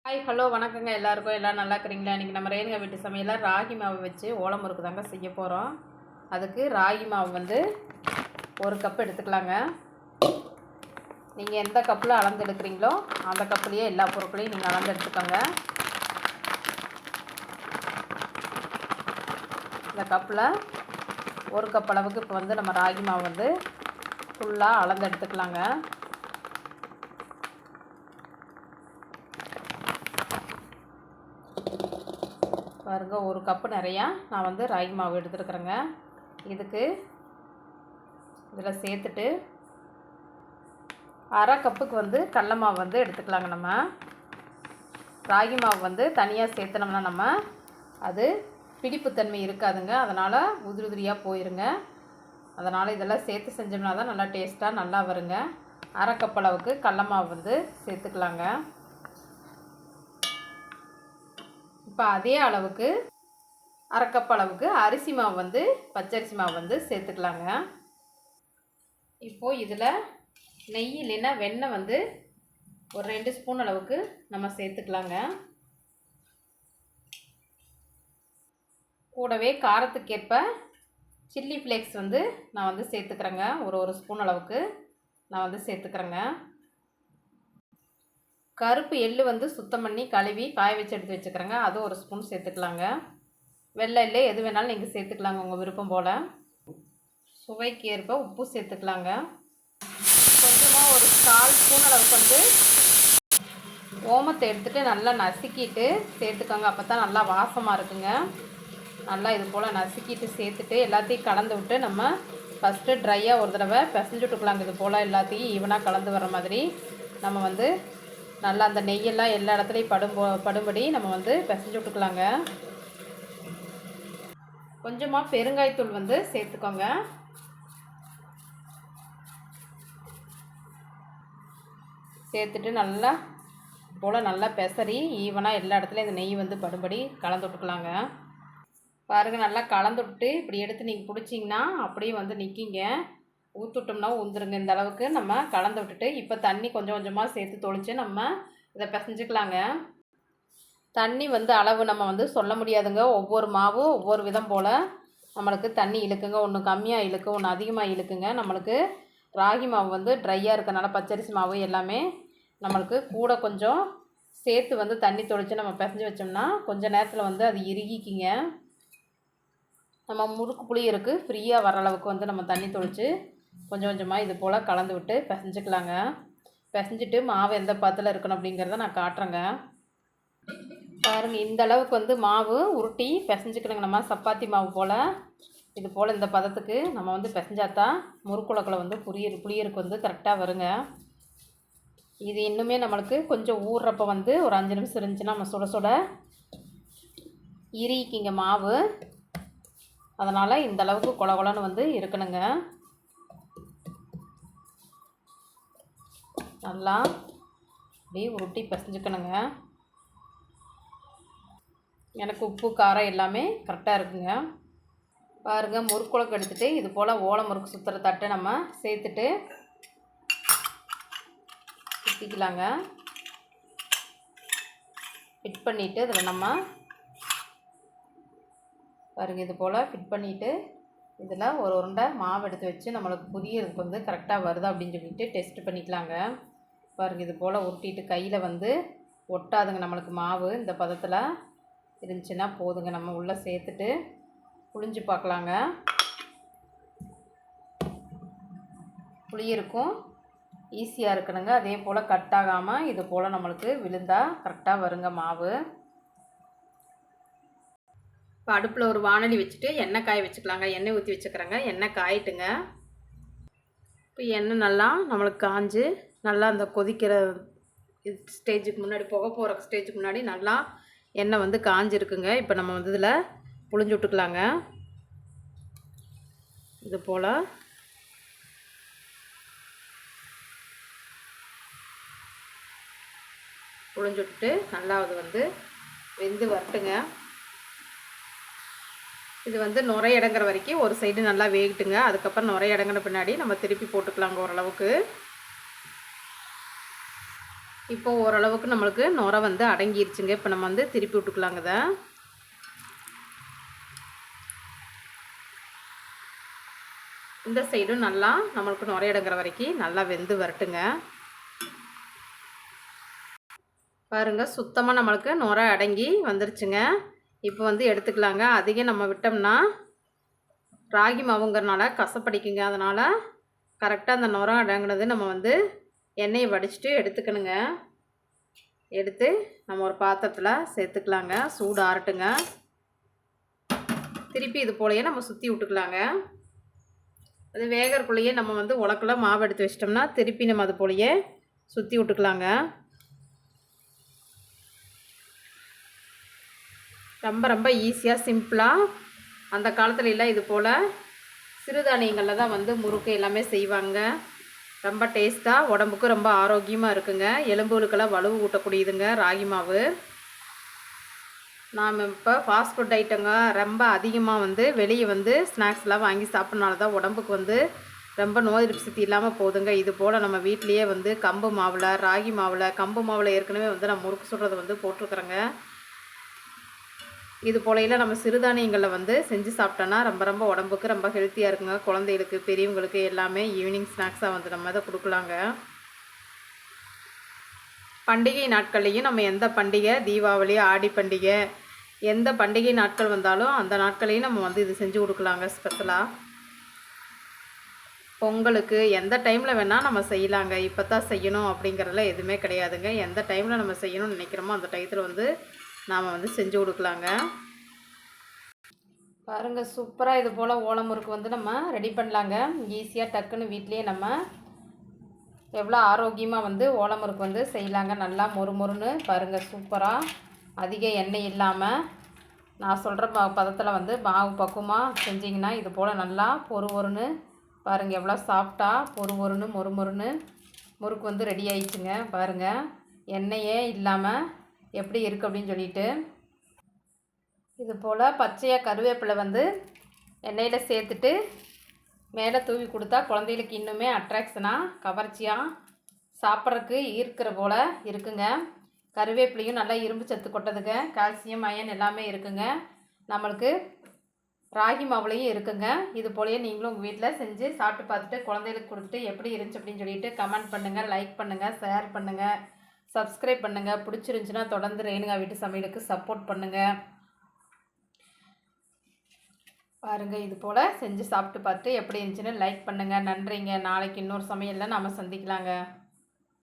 Hi hello வணக்கங்க எல்லாருக்கும். எல்லாம் நல்லா இருக்கிறீங்களா? இன்றைக்கி நம்ம ரேணுகா வீட்டு சமையலில் ராகி மாவு வச்சு ஓலை முறுக்கு தாங்க செய்ய போகிறோம். அதுக்கு ராகி மாவு வந்து 1 கப் எடுத்துக்கலாங்க. நீங்கள் எந்த கப்பில் அளந்து எடுக்கிறீங்களோ அந்த கப்புலேயே எல்லா பொருட்களையும் நீங்கள் அளந்து எடுத்துக்கோங்க. இந்த கப்பில் 1 கப் அளவுக்கு இப்போ வந்து நம்ம ராகி மாவு வந்து ஃபுல்லாக அளந்து எடுத்துக்கலாங்க. பாருங்க, 1 கப்பு நிறையா நான் வந்து ராகி மாவு எடுத்துருக்குறேங்க. இதுக்கு இதில் சேர்த்துட்டு 1/2 கப்புக்கு வந்து கடல மாவு வந்து எடுத்துக்கலாங்க. நம்ம ராகி மாவு வந்து தனியாக சேர்த்துனோம்னா நம்ம அது பிடிப்புத்தன்மை இருக்காதுங்க. அதனால் உதிரி உதிரியாக போயிருங்க. அதனால் இதெல்லாம் சேர்த்து செஞ்சோம்னா தான் நல்லா டேஸ்ட்டாக நல்லா வருங்க. 1/2 கப் அளவுக்கு கடல மாவு வந்து சேர்த்துக்கலாங்க. இப்போ அதே அளவுக்கு 1/2 கப் அளவுக்கு அரிசி மாவு வந்து பச்சரிசி மாவு வந்து சேர்த்துக்கலாங்க. இப்போது இதில் நெய் இல்லைன்னா வெண்ணெய் வந்து ஒரு 2 ஸ்பூன் அளவுக்கு நம்ம சேர்த்துக்கலாங்க. கூடவே காரத்துக்கேற்ப சில்லி ஃப்ளேக்ஸ் வந்து நான் வந்து சேர்த்துக்கிறேங்க. ஒரு ஸ்பூன் அளவுக்கு நான் வந்து சேர்த்துக்கிறேங்க. கருப்பு எள்ளு வந்து சுத்தம் பண்ணி கழுவி காய வச்சு எடுத்து வச்சுக்கிறேங்க. அது 1 ஸ்பூன் சேர்த்துக்கலாங்க. வெள்ளை எள்ளு எது வேணாலும் நீங்கள் சேர்த்துக்கலாங்க, உங்கள் விருப்பம் போல். சுவைக்கு ஏற்ப உப்பு சேர்த்துக்கலாங்க. கொஞ்சமாக ஒரு 1/4 ஸ்பூன் அளவுக்கு வந்து ஓமத்தை எடுத்துகிட்டு நல்லா நசுக்கிட்டு சேர்த்துக்கோங்க. அப்போ தான் நல்லா வாசமாக இருக்குங்க. நல்லா இது போல் நசுக்கிட்டு சேர்த்துட்டு எல்லாத்தையும் கலந்து விட்டு நம்ம ஃபஸ்ட்டு ட்ரையாக ஒரு தடவை பிசைஞ்சு விட்டுக்கலாங்க. இது போல் எல்லாத்தையும் ஈவனாக கலந்து வர மாதிரி நம்ம வந்து நல்லா அந்த நெய்யெல்லாம் எல்லா இடத்துலையும் படும்படி நம்ம வந்து பிசைஞ்சு விட்டுக்கலாங்க. கொஞ்சமாக பெருங்காயத்தூள் வந்து சேர்த்துக்கோங்க. சேர்த்துட்டு நல்லா போல் நல்லா பெசரி ஈவனாக எல்லா இடத்துலையும் இந்த நெய் வந்து படும்படி கலந்து விட்டுக்கலாங்க. பாருங்கள், நல்லா கலந்து விட்டு இப்படி எடுத்து நீங்கள் பிடிச்சிங்கன்னா அப்படியே வந்து நிற்கிங்க. ஊற்றுட்டோம்னா ஊந்துருங்க. இந்த அளவுக்கு நம்ம கலந்து விட்டுட்டு இப்போ தண்ணி கொஞ்சம் கொஞ்சமாக சேர்த்து தொளித்து நம்ம இதை பிசைஞ்சிக்கலாங்க. தண்ணி வந்து அளவு நம்ம வந்து சொல்ல முடியாதுங்க. ஒவ்வொரு மாவும் ஒவ்வொரு விதம் போல் நம்மளுக்கு தண்ணி இழுக்குங்க. ஒன்று கம்மியாக இழுக்கு, ஒன்று அதிகமாக இழுக்குங்க. நம்மளுக்கு ராகி மாவு வந்து ட்ரையாக இருக்கனால பச்சரிசி மாவு எல்லாமே நம்மளுக்கு கூட கொஞ்சம் சேர்த்து வந்து தண்ணி தொளித்து நம்ம பிசைஞ்சு வச்சோம்னா கொஞ்சம் நேரத்தில் வந்து அது இறுகிக்குங்க. நம்ம முறுக்கு புளி இருக்குது ஃப்ரீயாக வர அளவுக்கு வந்து நம்ம தண்ணி தொளித்து கொஞ்சம் கொஞ்சமாக இது போல் கலந்து விட்டு பிசைஞ்சிக்கலாங்க. பிசைஞ்சிட்டு மாவு எந்த பதத்தில் இருக்கணும் அப்படிங்கிறத நான் காட்டுறேங்க. பாருங்கள், இந்த அளவுக்கு வந்து மாவு உருட்டி பிசைஞ்சிக்கணுங்க. நம்ம சப்பாத்தி மாவு போல் இது போல் இந்த பதத்துக்கு நம்ம வந்து பிசைஞ்சாத்தான் முறுக்குழக்கில் வந்து புளியருக்கு வந்து கரெக்டாக வருங்க. இது இன்னுமே நம்மளுக்கு கொஞ்சம் ஊறுறப்ப வந்து ஒரு 5 நிமிஷம் இருந்துச்சுன்னா நம்ம சுட சுட இறுக்கிங்க மாவு. அதனால் இந்த அளவுக்கு கொலன்னு வந்து இருக்கணுங்க. நல்லா அப்படியே உருட்டி பிசைஞ்சுக்கணுங்க. எனக்கு உப்பு காரம் எல்லாமே கரெக்டாக இருக்குங்க. பாருங்கள், முறுக்குழக்கு எடுத்துகிட்டு இது போல் ஓலை முறுக்கு சுற்றுற தட்டை நம்ம சேர்த்துட்டு சுற்றிக்கலாங்க. ஃபிட் பண்ணிவிட்டு இதில் நம்ம பாருங்கள் இது போல் ஃபிட் பண்ணிவிட்டு இதில் ஒரு உருண்டை மாவு எடுத்து வச்சு நம்மளுக்கு புதியறதுக்கு வந்து கரெக்டாக வருதா அப்படின்னு சொல்லிட்டு டெஸ்ட் பண்ணிக்கலாங்க. பாருங்கள், இது போல் உருட்டிட்டு கையில் வந்து ஒட்டாதுங்க. நம்மளுக்கு மாவு இந்த பதத்தில் இருந்துச்சுன்னா போதுங்க. நம்ம உள்ளே சேர்த்துட்டு புளிஞ்சு பார்க்கலாங்க. புளியிருக்கும் ஈஸியாக இருக்கணுங்க. அதே போல் கட் ஆகாமல் இது போல் நம்மளுக்கு விழுந்தால் கரெக்டாக வருங்க மாவு. இப்போ அடுப்பில் ஒரு வானொலி வச்சுட்டு எண்ணெய் காய வச்சுக்கலாங்க. எண்ணெய் ஊற்றி வச்சுக்கிறேங்க. எண்ணெய் காயிட்டுங்க. இப்போ எண்ணெய் நல்லா நம்மளுக்கு காஞ்சு நல்லா அந்த கொதிக்கிற ஸ்டேஜுக்கு முன்னாடி புகை போகிற ஸ்டேஜுக்கு முன்னாடி நல்லா எண்ணெய் வந்து காஞ்சிருக்குங்க. இப்போ நம்ம வந்து இதில் புளிஞ்சு விட்டுக்கலாங்க. இது போல் புளிஞ்சு விட்டுட்டு நல்லா அது வந்து வெந்து வரட்டுங்க. இது வந்து நுரை இடங்குற வரைக்கும் ஒரு சைடு நல்லா வேகட்டுங்க. அதுக்கப்புறம் நுரை இடங்குற பின்னாடி நம்ம திருப்பி போட்டுக்கலாங்க ஓரளவுக்கு. இப்போ ஓரளவுக்கு நம்மளுக்கு நுரை வந்து அடங்கிருச்சுங்க. இப்போ நம்ம வந்து திருப்பி விட்டுக்கலாங்க இதை. இந்த சைடும் நல்லா நம்மளுக்கு நுரை அடங்குற வரைக்கும் நல்லா வெந்து வரட்டுங்க. பாருங்கள், சுத்தமாக நம்மளுக்கு நுரை அடங்கி வந்துருச்சுங்க. இப்போ வந்து எடுத்துக்கலாங்க. அதிகம் நம்ம விட்டோம்னா ராகி மாவுங்கிறனால கசப்படிக்குங்க. அதனால் கரெக்டாக அந்த நுரை அடங்குனது நம்ம வந்து எண்ணெயை வடிச்சிட்டு எடுத்துக்கணுங்க. எடுத்து நம்ம ஒரு பாத்திரத்தில் சேர்த்துக்கலாங்க. சூடு ஆறட்டுங்க. திருப்பி இது போலயே நம்ம சுற்றி விட்டுக்கலாங்க. அது வேகறக்குள்ளேயே நம்ம வந்து உலக்கில் மாவு எடுத்து வச்சிட்டோம்னா திருப்பி நம்ம அது போலயே சுற்றி விட்டுக்கலாங்க. ரொம்ப ரொம்ப ஈஸியாக சிம்பிளாக அந்த காலத்துல எல்லாம் இது போல் சிறுதானியங்களில் தான் வந்து முறுக்கு எல்லாமே செய்வாங்க. ரொம்ப டேஸ்ட்டாக, உடம்புக்கு ரொம்ப ஆரோக்கியமாக இருக்குங்க. எலும்புகளுக்கெல்லாம் வலுவு ஊட்டக்கூடியதுங்க ராகி மாவு. நாம் இப்போ ஃபாஸ்ட் ஃபுட் ஐட்டங்க ரொம்ப அதிகமாக வந்து வெளியே வந்து ஸ்நாக்ஸ்லாம் வாங்கி சாப்பிட்றனால தான் உடம்புக்கு வந்து ரொம்ப நோய் எதிர்ப்பு சக்தி இல்லாமல் போகுதுங்க. இது போல் நம்ம வீட்லேயே வந்து கம்பு மாவில், ராகி மாவில், கம்பு மாவில் ஏற்கனவே வந்து நம்ம முறுக்கு சுடுறது வந்து போட்டிருக்குறோங்க. இது போலையில் நம்ம சிறுதானியங்களில் வந்து செஞ்சு சாப்பிட்டோன்னா ரொம்ப ரொம்ப உடம்புக்கு ரொம்ப ஹெல்த்தியாக இருக்குங்க. குழந்தைகளுக்கு, பெரியவங்களுக்கு எல்லாமே ஈவினிங் ஸ்நாக்ஸாக வந்து நம்ம அதை கொடுக்கலாங்க. பண்டிகை நாட்கள்லேயும் நம்ம எந்த பண்டிகை, தீபாவளி, ஆடி பண்டிகை, எந்த பண்டிகை நாட்கள் வந்தாலும் அந்த நாட்களையும் நம்ம வந்து இது செஞ்சு கொடுக்கலாங்க. ஸ்பெஷலாக பொங்கலுக்கு எந்த டைமில் வேணால் நம்ம செய்யலாங்க. இப்போ தான் செய்யணும் அப்படிங்கிறதுல எதுவுமே கிடையாதுங்க. எந்த டைமில் நம்ம செய்யணும்னு நினைக்கிறோமோ அந்த டயத்தில் வந்து நாம் வந்து செஞ்சு கொடுக்கலாங்க. பாருங்கள், சூப்பராக இது போல் ஓலை முறுக்கு வந்து நம்ம ரெடி பண்ணலாங்க. ஈஸியாக டக்குன்னு வீட்லேயே நம்ம எவ்வளோ ஆரோக்கியமாக வந்து ஓலை முறுக்கு வந்து செய்யலாங்க. நல்லா மொறுமொறுன்னு பாருங்கள், சூப்பராக அதிக எண்ணெய் இல்லாமல் நான் சொல்கிற பதத்தில் வந்து மாவு பக்குவமாக செஞ்சிங்கன்னா இது போல் நல்லா பொறுன்னு பாருங்கள், எவ்வளோ சாஃப்டாக பொறுன்னு மொறுமொறுன்னு முறுக்கு வந்து ரெடி ஆயிடுச்சுங்க. பாருங்கள், எண்ணெயே இல்லாமல் எப்படி இருக்குது அப்படின்னு சொல்லிட்டு. இது போல் பச்சையாக கருவேப்பிலை வந்து எண்ணெயில் சேர்த்துட்டு மேலே தூவி கொடுத்தா குழந்தைகளுக்கு இன்னுமே அட்ராக்ஷனாக, கவர்ச்சியாக, சாப்பிட்றதுக்கு ஈர்க்கிற போல் இருக்குங்க. கருவேப்பிலையும் நல்லா இரும்பு சத்து கொட்டதுங்க. கால்சியம், அயன் எல்லாமே இருக்குங்க. நம்மளுக்கு ராகி மாவுலையும் இருக்குங்க. இது போலயே நீங்களும் உங்கள் வீட்டில் செஞ்சு சாப்பிட்டு பார்த்துட்டு குழந்தைகளுக்கு கொடுத்துட்டு எப்படி இருந்துச்சு அப்படின்னு சொல்லிட்டு கமெண்ட் பண்ணுங்கள், லைக் பண்ணுங்கள், ஷேர் பண்ணுங்கள், சப்ஸ்கிரைப் பண்ணுங்கள். பிடிச்சிருந்துச்சின்னா தொடர்ந்து ரேணுகா வீட்டு சமையலுக்கு சப்போர்ட் பண்ணுங்கள். பாருங்கள், இது போல் செஞ்சு சாப்பிட்டு பார்த்து எப்படி இருந்துச்சுன்னு லைக் பண்ணுங்கள். நன்றிங்க. நாளைக்கு இன்னொரு சமையலில் நாம் சந்திக்கலாங்க.